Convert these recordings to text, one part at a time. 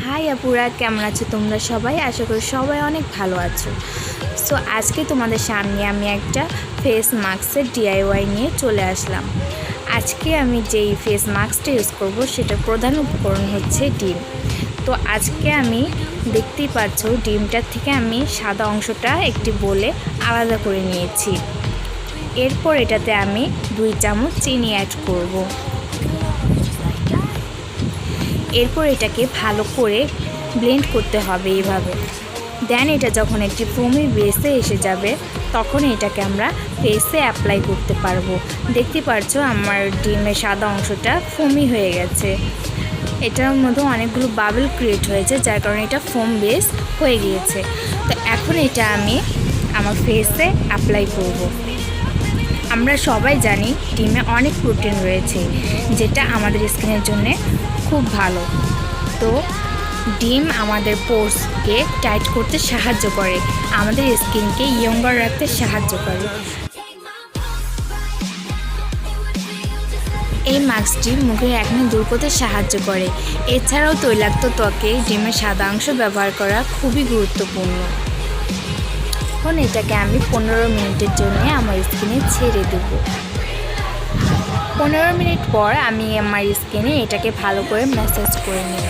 High আপুরা, কেমন আছো তোমরা সবাই? আশা করি সবাই অনেক ভালো আছো। সো আজকে তোমাদের সামনে আমি একটা ফেস মাস্কের ডিআইওয়াই নিয়ে চলে আসলাম। আজকে আমি যেই ফেস মাস্কটা ইউজ করব সেটার প্রধান উপকরণ হচ্ছে ডিম। তো আজকে আমি দেখতেই পাচ্ছ ডিমটার থেকে আমি সাদা অংশটা একটি বলে আলাদা করে নিয়েছি। এরপর এটাতে আমি 2 চামচ চিনি অ্যাড করব। এরপর এটাকে ভালো করে ব্লেন্ড করতে হবে এইভাবে। দেন এটা যখন একটি ফোমি বেসে এসে যাবে তখন এটাকে আমরা ফেসে অ্যাপ্লাই করতে পারবো। দেখতে পাচ্ছো আমার ডিমের সাদা অংশটা ফোমি হয়ে গেছে। এটার মধ্যে অনেকগুলো বাবল ক্রিয়েট হয়েছে, যার কারণে এটা ফোম বেস হয়ে গিয়েছে। তো এখন এটা আমি আমার ফেসে অ্যাপ্লাই করব। আমরা সবাই জানি ডিমে অনেক প্রোটিন রয়েছে, যেটা আমাদের স্কিনের জন্য খুব ভালো। তো ডিম আমাদের পোরসকে টাইট করতে সাহায্য করে, আমাদের স্কিনকে ইয়ঙ্গার রাখতে সাহায্য করে। এই মাস্কটি মুখের একনি দূর করতে সাহায্য করে। এছাড়াও তৈলাক্ত ত্বকে ডিমের সাদা অংশ ব্যবহার করা খুবই গুরুত্বপূর্ণ। এখন এটাকে আমি 15 মিনিটের জন্য আমার স্কিনে ছেড়ে দেব। 15 মিনিট পর আমি আমার স্কিনে এটাকে ভালো করে ম্যাসাজ করে নেব।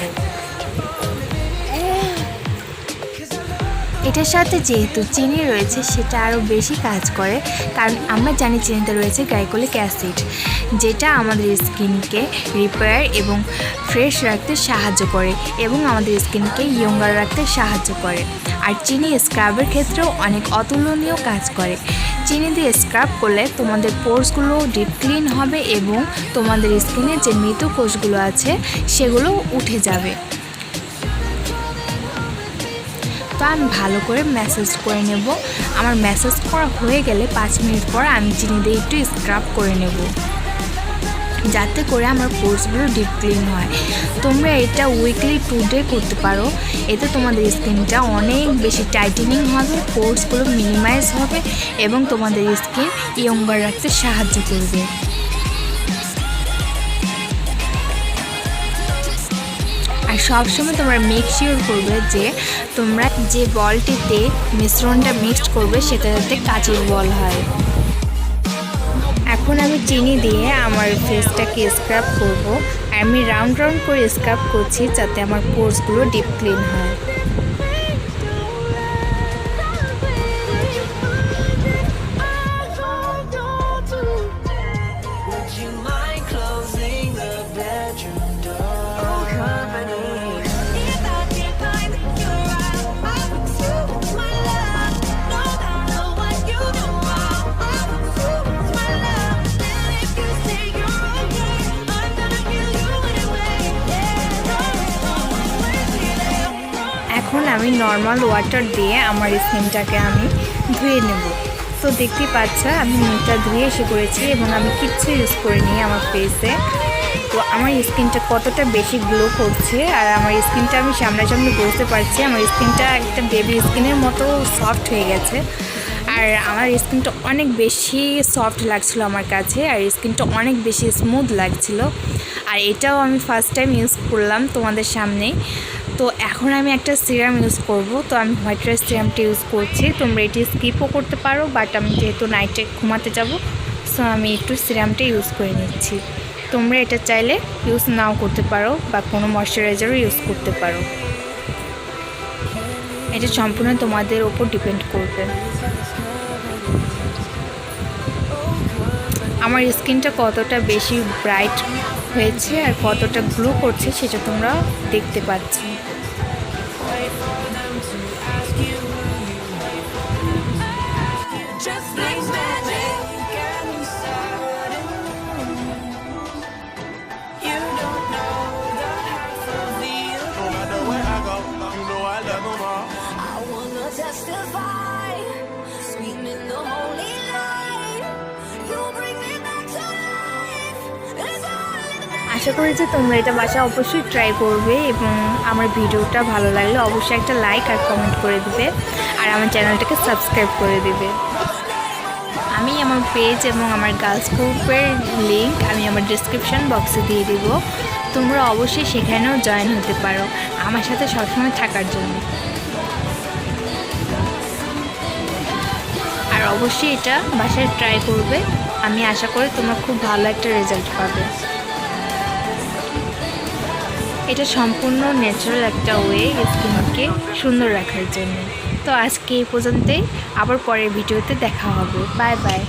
এটার সাথে যেহেতু চিনি রয়েছে সেটা আরও বেশি কাজ করে, কারণ আমরা জানি চিনিতে রয়েছে গ্লাইকোলিক অ্যাসিড, যেটা আমাদের স্কিনকে রিপেয়ার এবং ফ্রেশ রাখতে সাহায্য করে এবং আমাদের স্কিনকে ইয়ঙ্গার রাখতে সাহায্য করে। আর চিনি স্ক্রাবের ক্ষেত্রেও অনেক অতুলনীয় কাজ করে। চিনি দিয়ে স্ক্রাব করলে তোমাদের পোরসগুলো ডিপ ক্লিন হবে এবং তোমাদের স্কিনে যে মৃত কোষগুলো আছে সেগুলো উঠে যাবে। তো আমি ভালো করে ম্যাসাজ করে নেব। আমার ম্যাসাজ করা হয়ে গেলে 5 মিনিট পর আমি চিনি দিয়ে একটু স্ক্রাব করে নেব, যাতে করে আমার পোরসগুলো ডিপ ক্লিন হয়। তোমরা এটা উইকলি 2 ডে করতে পারো। এতে তোমাদের স্কিনটা অনেক বেশি টাইটেনিং হবে, পোরসগুলো মিনিমাইজ হবে এবং তোমাদের স্কিন ইয়ঙ্গার রাখতে সাহায্য করবে। আর সবসময় তোমরা মেক শিওর করবে যে তোমরা যে বলটিতে মিশ্রণটা মিক্সড করবে সেটা যাতে কাচের বল হয়। এখন আমি চিনি দিয়ে আমার ফেসটাকে স্ক্রাব করব। আর আমি রাউন্ড রাউন্ড করে স্ক্রাব করছি যাতে আমার পোরসগুলো ডিপ ক্লিন হয়। এখন আমি নর্মাল ওয়াটার দিয়ে আমার স্কিনটাকে আমি ধুয়ে নেব। তো দেখতেই পাচ্ছ আমি মুখটা ধুয়ে এসে করেছি এবং আমি কিচ্ছু ইউজ করিনি আমার ফেসে। তো আমার স্কিনটা কতটা বেশি গ্লো করছে, আর আমার স্কিনটা আমি সামনাসামনি বুঝতে পারছি। আমার স্কিনটা একটা বেবি স্কিনের মতো সফট হয়ে গেছে, আর আমার স্কিনটা অনেক বেশি সফট লাগছিল আমার কাছে, আর স্কিনটা অনেক বেশি স্মুথ লাগছিল। আর এটাও আমি ফার্স্ট টাইম ইউজ করলাম তোমাদের সামনেই। তো এখন আমি একটা সিরাম ইউজ করব। তো আমি হোয়াইট রাইস সিরামটা ইউজ করছি। তোমরা এটি স্কিপও করতে পারো, বাট আমি যেহেতু নাইটে ঘুমাতে যাব সো আমি একটু সিরামটা ইউজ করে নিচ্ছি। তোমরা এটা চাইলে ইউজ নাও করতে পারো বা কোনো ময়শ্চারাইজারও ইউজ করতে পারো। এটা সম্পূর্ণ তোমাদের ওপর ডিপেন্ড করবে। আমার স্কিনটা কতটা বেশি ব্রাইট হয়েছে আর কতটা গ্লো করছে সেটা তোমরা দেখতে পাচ্ছ। আশা করি যে তোমরা এটা বাসায় অবশ্যই ট্রাই করবে এবং আমার ভিডিওটা ভালো লাগলে অবশ্যই একটা লাইক আর কমেন্ট করে দিবে, আর আমার চ্যানেলটাকে সাবস্ক্রাইব করে দিবে। আমি আমার পেজ এবং আমার গার্লস গ্রুপের লিঙ্ক আমি আমার ডেসক্রিপশন বক্সে দিয়ে দিব। তোমরা অবশ্যই সেখানেও জয়েন হতে পারো আমার সাথে সবসময় থাকার জন্য। আর অবশ্যই এটা বাসায় ট্রাই করবে, আমি আশা করি তোমরা খুব ভালো একটা রেজাল্ট পাবে। এটা সম্পূর্ণ ন্যাচারাল একটা ওয়ে স্কিনকে সুন্দর রাখার জন্য। তো আজকে এই পর্যন্তই, আবার পরের ভিডিওতে দেখা হবে। Bye bye.